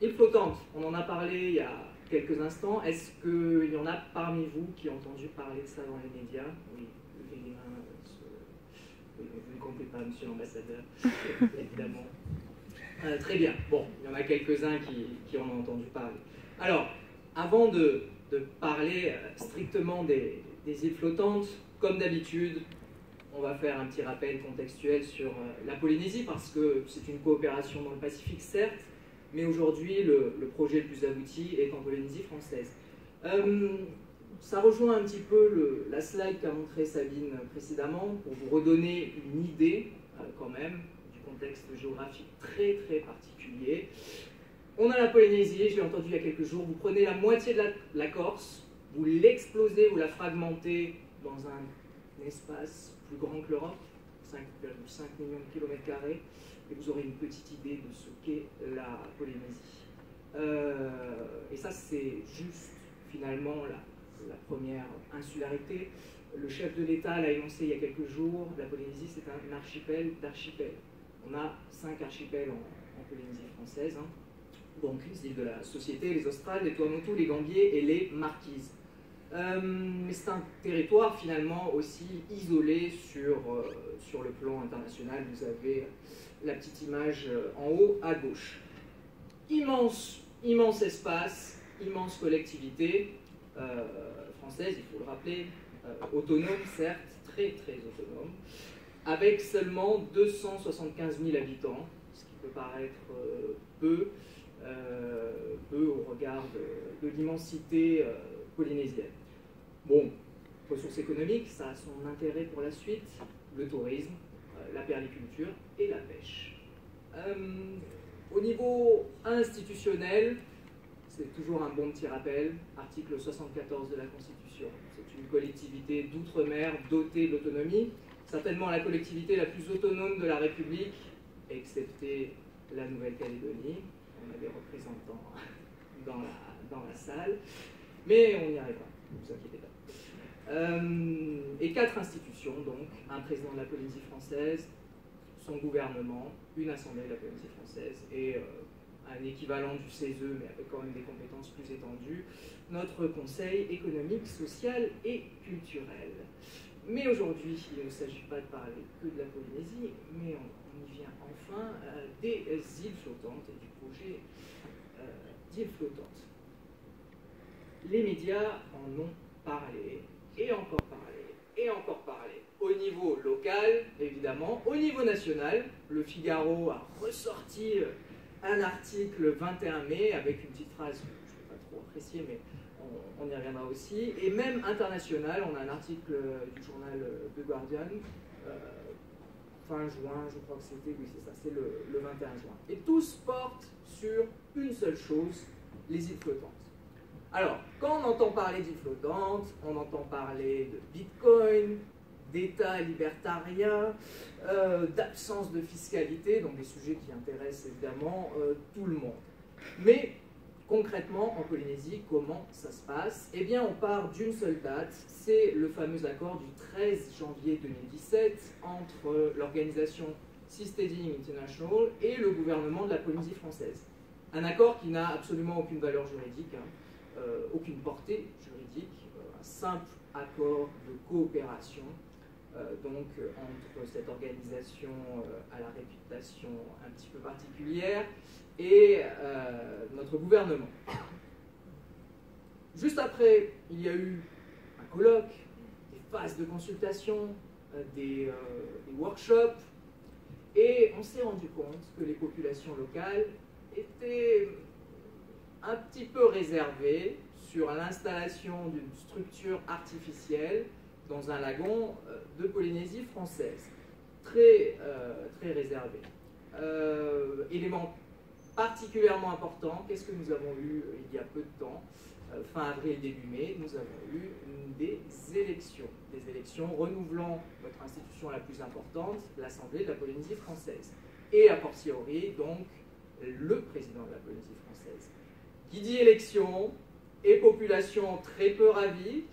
Île flottante, on en a parlé il y a quelques instants. Est-ce qu'il y en a parmi vous qui ont entendu parler de ça dans les médias? Oui, levez les mains. Oui, vous ne comptez pas, monsieur l'ambassadeur, évidemment. Très bien. Bon, il y en a quelques-uns qui en ont entendu parler. Alors, avant de parler strictement des îles flottantes, comme d'habitude, on va faire un petit rappel contextuel sur la Polynésie, parce que c'est une coopération dans le Pacifique, certes, mais aujourd'hui, le projet le plus abouti est en Polynésie française. Ça rejoint un petit peu la slide qu'a montré Sabine précédemment, pour vous redonner une idée, quand même, du contexte géographique très très particulier. On a la Polynésie, j'ai entendu il y a quelques jours, vous prenez la moitié de la Corse, vous l'explosez, vous la fragmentez dans un espace plus grand que l'Europe, 5,5 millions de kilomètres carrés, et vous aurez une petite idée de ce qu'est la Polynésie. Et ça, c'est juste, finalement, la première insularité. Le chef de l'État l'a énoncé il y a quelques jours, la Polynésie, c'est un archipel d'archipels. On a 5 archipels en Polynésie française, hein. Donc les îles de la Société, les Australes, les Tuamotu, les Gambiers et les Marquises. Mais c'est un territoire finalement aussi isolé sur le plan international. Vous avez la petite image en haut à gauche. Immense espace, immense collectivité française, il faut le rappeler, autonome certes, très très autonome, avec seulement 275 000 habitants, ce qui peut paraître peu au regard de l'immensité polynésienne. Bon, ressources économiques, ça a son intérêt pour la suite, le tourisme, la perliculture et la pêche. Au niveau institutionnel, c'est toujours un bon petit rappel, article 74 de la Constitution. C'est une collectivité d'outre-mer dotée d'autonomie, certainement la collectivité la plus autonome de la République, excepté la Nouvelle-Calédonie. On a des représentants dans la salle, mais on y arrivera, ne vous inquiétez pas. Et 4 institutions, donc, un président de la Polynésie française, son gouvernement, une assemblée de la Polynésie française et un équivalent du CESE, mais avec quand même des compétences plus étendues, notre Conseil économique, social et culturel. Mais aujourd'hui, il ne s'agit pas de parler que de la Polynésie, mais on y vient enfin des îles flottantes et du projet d'îles flottantes. Les médias en ont parlé, et encore parlé, et encore parlé. Au niveau local, évidemment, au niveau national, le Figaro a ressorti un article 21 mai avec une petite phrase que je ne peux pas trop apprécier, mais on y reviendra aussi. Et même international, on a un article du journal The Guardian, fin juin, je crois que c'était, oui c'est ça, c'est le 21 juin. Et tous portent sur une seule chose, les îles flottantes. Alors, quand on entend parler d'îles flottantes, on entend parler de Bitcoin, d'État libertarien, d'absence de fiscalité, donc des sujets qui intéressent évidemment tout le monde. Mais concrètement, en Polynésie, comment ça se passe? Eh bien, on part d'une seule date, c'est le fameux accord du 13 janvier 2017 entre l'organisation Seasteading International et le gouvernement de la Polynésie française. Un accord qui n'a absolument aucune valeur juridique, hein, aucune portée juridique, un simple accord de coopération donc entre cette organisation à la réputation un petit peu particulière et notre gouvernement. Juste après, il y a eu un colloque, des phases de consultation, des workshops, et on s'est rendu compte que les populations locales étaient un petit peu réservées sur l'installation d'une structure artificielle dans un lagon de Polynésie française. Très réservé. Élément particulièrement important, qu'est-ce que nous avons eu il y a peu de temps, fin avril, début mai, nous avons eu des élections renouvelant notre institution la plus importante, l'Assemblée de la Polynésie française. Et a fortiori, donc, le président de la Polynésie française. Qui dit élection et population très peu ravie,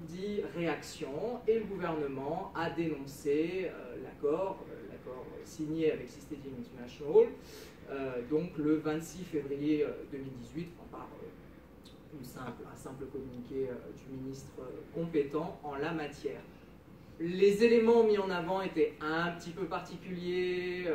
dit réaction, et le gouvernement a dénoncé l'accord signé avec Seasteading International donc le 26 février 2018, par un simple communiqué du ministre compétent en la matière. Les éléments mis en avant étaient un petit peu particuliers,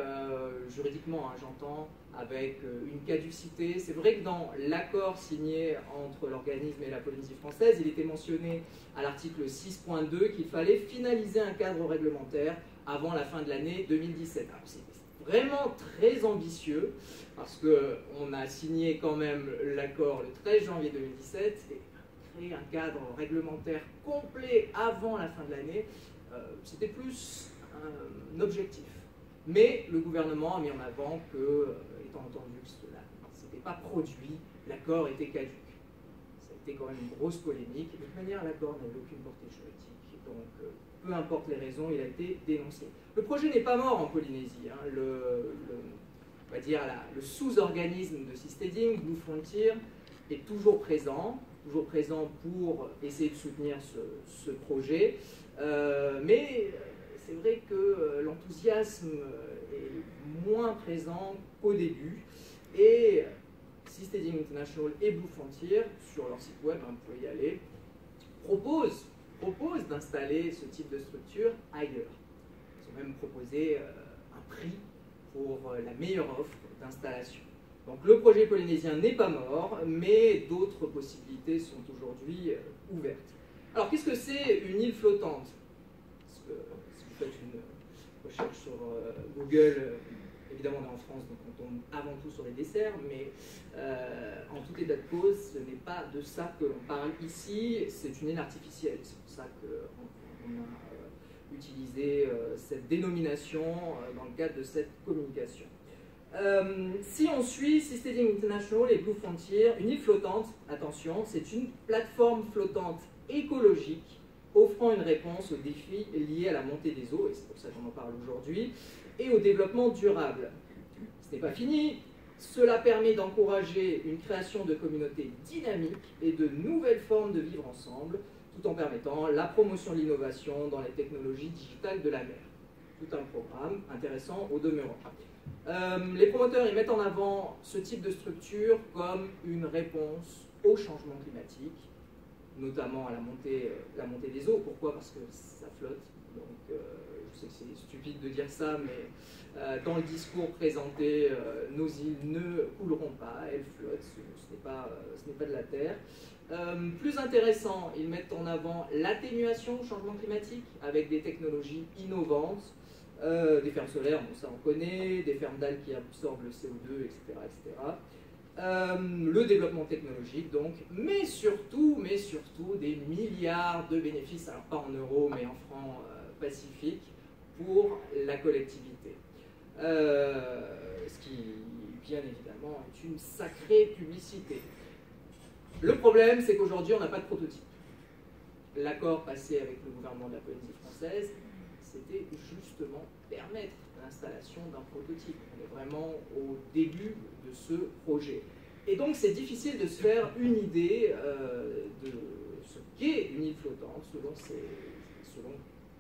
juridiquement, hein, j'entends, avec une caducité. C'est vrai que dans l'accord signé entre l'organisme et la Polynésie française, il était mentionné à l'article 6.2 qu'il fallait finaliser un cadre réglementaire avant la fin de l'année 2017. Alors, c'est vraiment très ambitieux, parce qu'on a signé quand même l'accord le 13 janvier 2017, et créer un cadre réglementaire complet avant la fin de l'année, c'était plus un objectif. Mais le gouvernement a mis en avant que, étant entendu que cela ne s'était pas produit, l'accord était caduc. Ça a été quand même une grosse polémique. De toute manière, l'accord n'avait aucune portée juridique, donc peu importe les raisons, il a été dénoncé. Le projet n'est pas mort en Polynésie. Hein. On va dire le sous-organisme de Seasteading, Blue Frontier, est toujours présent pour essayer de soutenir ce projet. Mais c'est vrai que l'enthousiasme est moins présent qu'au début. Et Seasteading International et Blue Frontier, sur leur site web, hein, vous pouvez y aller, proposent d'installer ce type de structure ailleurs. Ils ont même proposé un prix pour la meilleure offre d'installation. Donc le projet polynésien n'est pas mort, mais d'autres possibilités sont aujourd'hui ouvertes. Alors qu'est-ce que c'est une île flottante? Parce que si vous faites une recherche sur Google, évidemment on est en France, donc on tombe avant tout sur les desserts, mais en tout état de cause, ce n'est pas de ça que l'on parle ici, c'est une île artificielle. C'est pour ça qu'on a utilisé cette dénomination dans le cadre de cette communication. Si on suit Seasteading International et Blue Frontier, une île flottante, attention, c'est une plateforme flottante écologique offrant une réponse aux défis liés à la montée des eaux, et c'est pour ça qu'on en parle aujourd'hui, et au développement durable. Ce n'est pas fini, cela permet d'encourager une création de communautés dynamiques et de nouvelles formes de vivre ensemble, tout en permettant la promotion de l'innovation dans les technologies digitales de la mer. Tout un programme intéressant au demeurant. Les promoteurs ils mettent en avant ce type de structure comme une réponse au changement climatique, notamment à la montée des eaux. Pourquoi? Parce que ça flotte. Donc, je sais que c'est stupide de dire ça, mais dans le discours présenté, nos îles ne couleront pas, elles flottent, ce n'est pas de la terre. Plus intéressant, ils mettent en avant l'atténuation au changement climatique avec des technologies innovantes, des fermes solaires, bon, ça on connaît, des fermes d'algues qui absorbent le CO2, etc. Le développement technologique, donc, mais surtout des milliards de bénéfices, alors pas en euros, mais en francs pacifiques, pour la collectivité. Ce qui, bien évidemment, est une sacrée publicité. Le problème, c'est qu'aujourd'hui, on n'a pas de prototype. L'accord passé avec le gouvernement de la Polynésie française, c'était justement permettre l'installation d'un prototype. On est vraiment au début de ce projet. Et donc, c'est difficile de se faire une idée de ce qu'est une île flottante, selon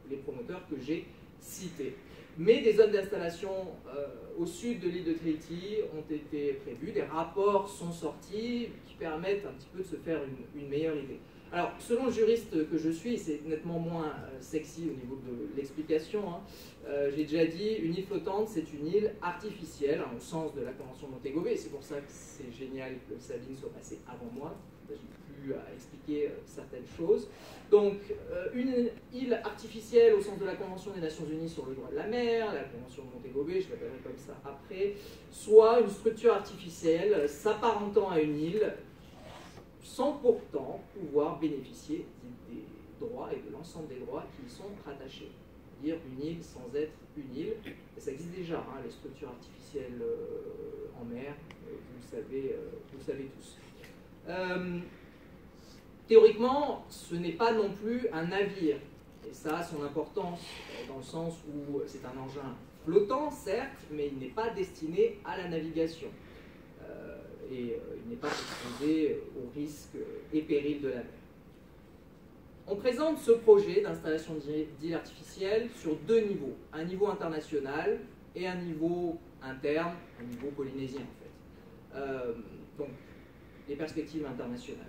les promoteurs que j'ai cités. Mais des zones d'installation au sud de l'île de Tahiti ont été prévues, des rapports sont sortis qui permettent un petit peu de se faire une meilleure idée. Alors, selon le juriste que je suis, c'est nettement moins sexy au niveau de l'explication, hein. J'ai déjà dit, une île flottante, c'est une île artificielle, hein, au sens de la Convention de Montego Bay, c'est pour ça que c'est génial que Sabine soit passée avant moi, j'ai pu expliquer certaines choses. Donc, une île artificielle au sens de la Convention des Nations Unies sur le droit de la mer, la Convention de Montego Bay, je l'appellerai comme ça après, soit une structure artificielle s'apparentant à une île, sans pourtant pouvoir bénéficier des droits et de l'ensemble des droits qui y sont rattachés. Dire une île sans être une île, et ça existe déjà, hein, les structures artificielles en mer, vous le savez tous. Théoriquement, ce n'est pas non plus un navire, et ça a son importance dans le sens où c'est un engin flottant, certes, mais il n'est pas destiné à la navigation. Et il n'est pas exposé aux risques et périls de la mer. On présente ce projet d'installation d'îles artificielles sur deux niveaux. Un niveau international et un niveau interne au niveau polynésien en fait. Donc, les perspectives internationales.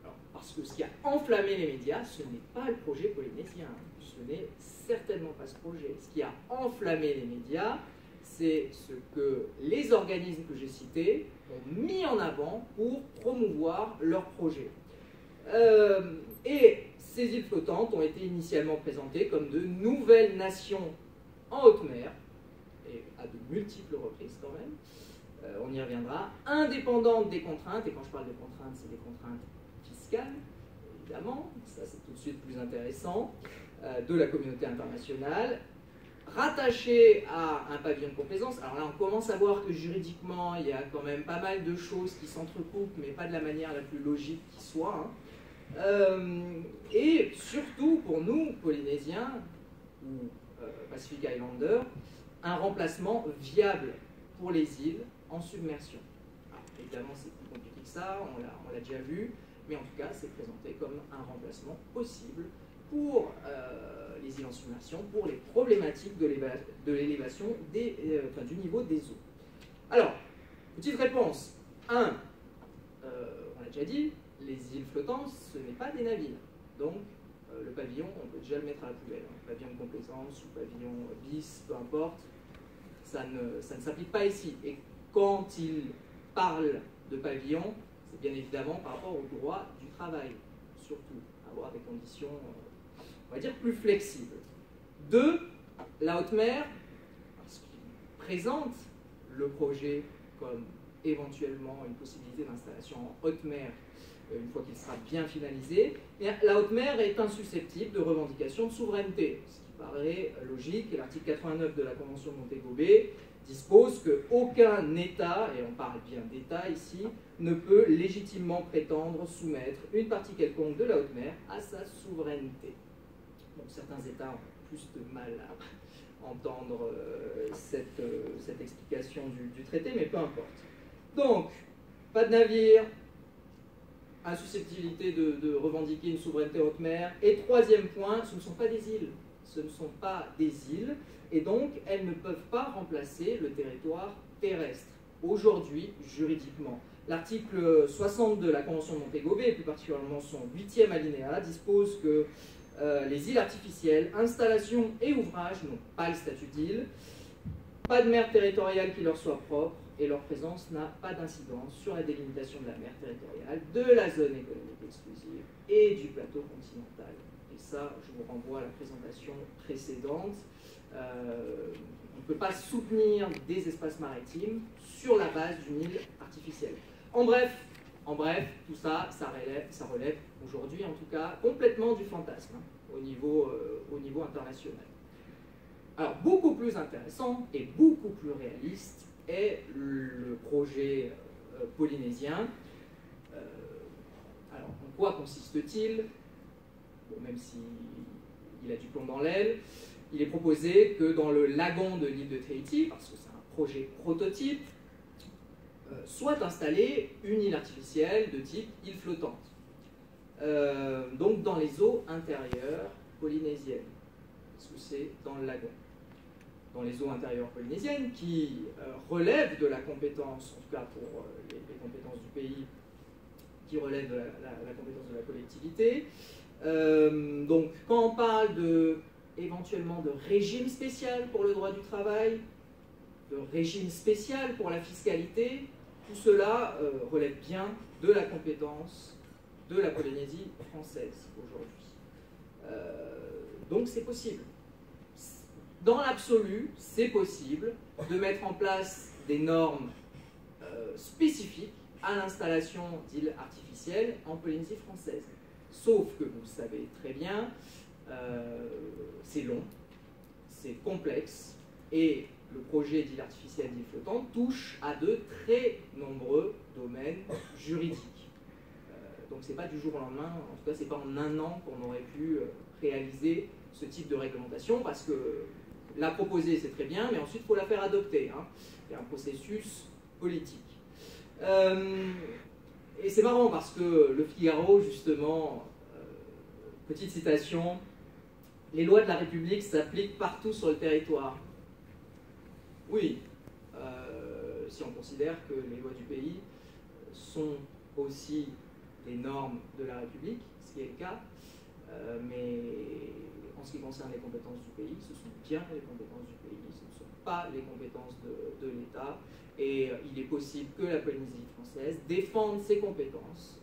Alors, parce que ce qui a enflammé les médias, ce n'est pas le projet polynésien, ce n'est certainement pas ce projet. Ce qui a enflammé les médias, c'est ce que les organismes que j'ai cités ont mis en avant pour promouvoir leur projet. Et ces îles flottantes ont été initialement présentées comme de nouvelles nations en haute mer, et à de multiples reprises quand même, on y reviendra, indépendantes des contraintes, et quand je parle de contraintes, c'est des contraintes fiscales, évidemment, ça c'est tout de suite plus intéressant, de la communauté internationale, rattachées à un pavillon de complaisance. Alors là, on commence à voir que juridiquement, il y a quand même pas mal de choses qui s'entrecoupent, mais pas de la manière la plus logique qui soit. Et surtout, pour nous, Polynésiens, ou Pacific Islanders, un remplacement viable pour les îles en submersion. Alors, évidemment, c'est plus compliqué que ça, on l'a déjà vu, mais en tout cas, c'est présenté comme un remplacement possible pour les îles en submersion, pour les problématiques de l'élévation du niveau des eaux. Alors, petite réponse. 1, on l'a déjà dit, les îles flottantes, ce n'est pas des navires. Donc, le pavillon, on peut déjà le mettre à la poubelle. Pavillon de complaisance ou pavillon bis, peu importe, ça ne s'applique pas ici. Et quand il parle de pavillon, c'est bien évidemment par rapport au droit du travail, surtout, avoir des conditions, on va dire, plus flexibles. 2, la haute mer, parce qu'il présente le projet comme éventuellement une possibilité d'installation en haute mer une fois qu'il sera bien finalisé, la haute mer est insusceptible de revendication de souveraineté, ce qui paraît logique, et l'article 89 de la Convention de Montego Bay dispose qu'aucun État, et on parle bien d'État ici, ne peut légitimement prétendre soumettre une partie quelconque de la haute mer à sa souveraineté. Bon, certains États ont plus de mal à entendre cette explication du traité, mais peu importe. Donc, pas de navire, insusceptibilité de revendiquer une souveraineté haute mer. Et troisième point, ce ne sont pas des îles. Ce ne sont pas des îles, et donc elles ne peuvent pas remplacer le territoire terrestre, aujourd'hui, juridiquement. L'article 60 de la Convention de Montego Bay, et plus particulièrement son 8e alinéa, dispose que les îles artificielles, installations et ouvrages n'ont pas le statut d'île, pas de mer territoriale qui leur soit propre, et leur présence n'a pas d'incidence sur la délimitation de la mer territoriale, de la zone économique exclusive et du plateau continental. Et ça, je vous renvoie à la présentation précédente. On ne peut pas soutenir des espaces maritimes sur la base d'une île artificielle. En bref, tout ça, ça relève aujourd'hui, en tout cas, complètement du fantasme au niveau international. Alors, beaucoup plus intéressant et beaucoup plus réaliste est le projet polynésien. Alors, en quoi consiste-t-il? Bon, même s'il a du plomb dans l'aile, il est proposé que dans le lagon de l'île de Tahiti, parce que c'est un projet prototype, soit installée une île artificielle de type île flottante. Donc dans les eaux intérieures polynésiennes, parce que c'est dans le lagon. Dans les eaux intérieures polynésiennes, qui relèvent de la compétence, en tout cas pour les compétences du pays, qui relèvent de la compétence de la collectivité. Donc, quand on parle éventuellement de régime spécial pour le droit du travail, de régime spécial pour la fiscalité, tout cela relève bien de la compétence de la Polynésie française aujourd'hui. Donc, c'est possible. Dans l'absolu, c'est possible de mettre en place des normes spécifiques à l'installation d'îles artificielles en Polynésie française. Sauf que, vous le savez très bien, c'est long, c'est complexe, et le projet d'île artificielle d'île flottante touche à de très nombreux domaines juridiques. Donc c'est pas du jour au lendemain, en tout cas c'est pas en un an qu'on aurait pu réaliser ce type de réglementation, parce que la proposer, c'est très bien, mais ensuite, il faut la faire adopter. Il y a un processus politique. Et c'est marrant parce que le Figaro, justement, petite citation, « Les lois de la République s'appliquent partout sur le territoire. » Oui, si on considère que les lois du pays sont aussi des normes de la République, ce qui est le cas, mais en ce qui concerne les compétences du pays, ce sont bien les compétences du pays, ce ne sont pas les compétences de l'État, et il est possible que la Polynésie française défende ses compétences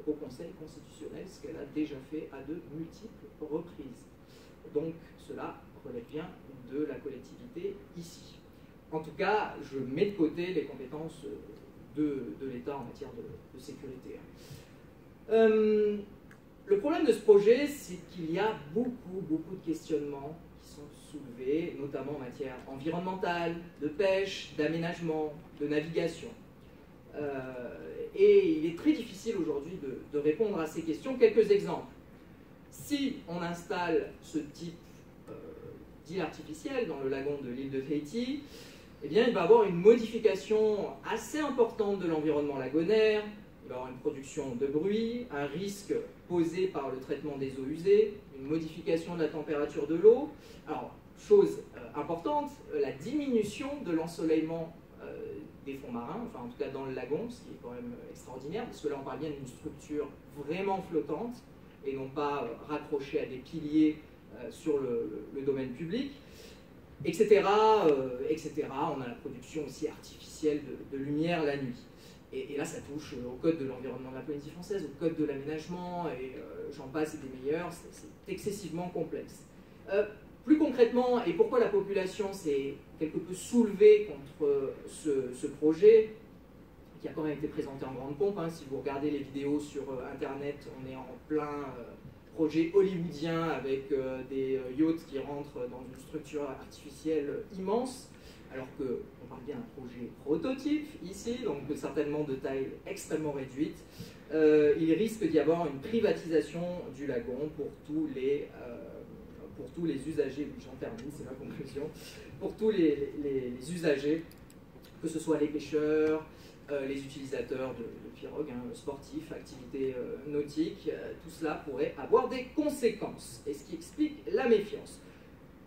au Conseil constitutionnel, ce qu'elle a déjà fait à de multiples reprises. Donc cela relève bien de la collectivité ici. En tout cas, je mets de côté les compétences de l'État en matière de sécurité. Le problème de ce projet, c'est qu'il y a beaucoup de questionnements qui sont soulevés, notamment en matière environnementale, de pêche, d'aménagement, de navigation. Et il est très difficile aujourd'hui de répondre à ces questions. Quelques exemples. Si on installe ce type d'île artificielle dans le lagon de l'île de Tahiti, eh bien, il va y avoir une modification assez importante de l'environnement lagonaire, il va y avoir une production de bruit, un risque posé par le traitement des eaux usées, une modification de la température de l'eau. Alors, chose importante, la diminution de l'ensoleillement des fonds marins, enfin en tout cas dans le lagon, ce qui est quand même extraordinaire, parce que là on parle bien d'une structure vraiment flottante, et non pas raccrochée à des piliers sur le domaine public. Etc., etc. On a la production aussi artificielle de lumière la nuit. Et là, ça touche au code de l'environnement de la Polynésie française, au code de l'aménagement, et j'en passe et des meilleurs, c'est excessivement complexe. Plus concrètement, et pourquoi la population s'est quelque peu soulevée contre ce projet, qui a quand même été présenté en grande pompe, hein. Si vous regardez les vidéos sur Internet, on est en plein projet hollywoodien avec des yachts qui rentrent dans une structure artificielle immense, alors qu'on parle bien d'un projet prototype ici, donc certainement de taille extrêmement réduite. Il risque d'y avoir une privatisation du lagon pour tous les usagers, j'en termine, c'est ma conclusion, pour tous les usagers, que ce soit les pêcheurs, les utilisateurs de pirogues, hein, sportifs, activités nautiques, tout cela pourrait avoir des conséquences, et ce qui explique la méfiance.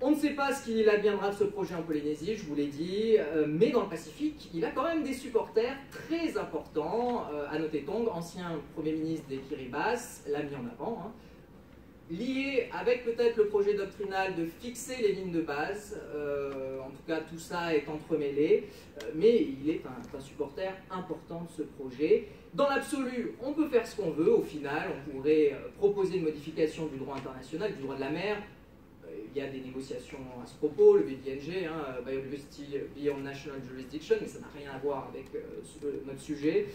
On ne sait pas ce qu'il adviendra de ce projet en Polynésie, je vous l'ai dit, mais dans le Pacifique, il a quand même des supporters très importants. Anote Tong, ancien Premier ministre des Kiribati, l'a mis en avant, hein, lié avec peut-être le projet doctrinal de fixer les lignes de base. En tout cas, tout ça est entremêlé, mais il est un supporter important de ce projet. Dans l'absolu, on peut faire ce qu'on veut. Au final, on pourrait proposer une modification du droit international, du droit de la mer. Il y a des négociations à ce propos, le BDNG, hein, Biodiversity Beyond National Jurisdiction, mais ça n'a rien à voir avec notre sujet.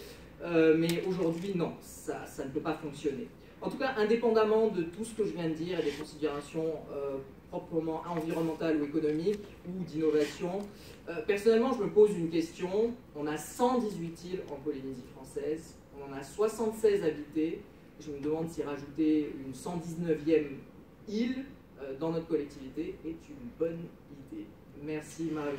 Mais aujourd'hui, non, ça ne peut pas fonctionner. En tout cas, indépendamment de tout ce que je viens de dire et des considérations proprement environnementales ou économiques ou d'innovation, personnellement, je me pose une question. On a 118 îles en Polynésie française, on en a 76 habitées. Je me demande si rajouter une 119e île dans notre collectivité est une bonne idée. Merci Marie.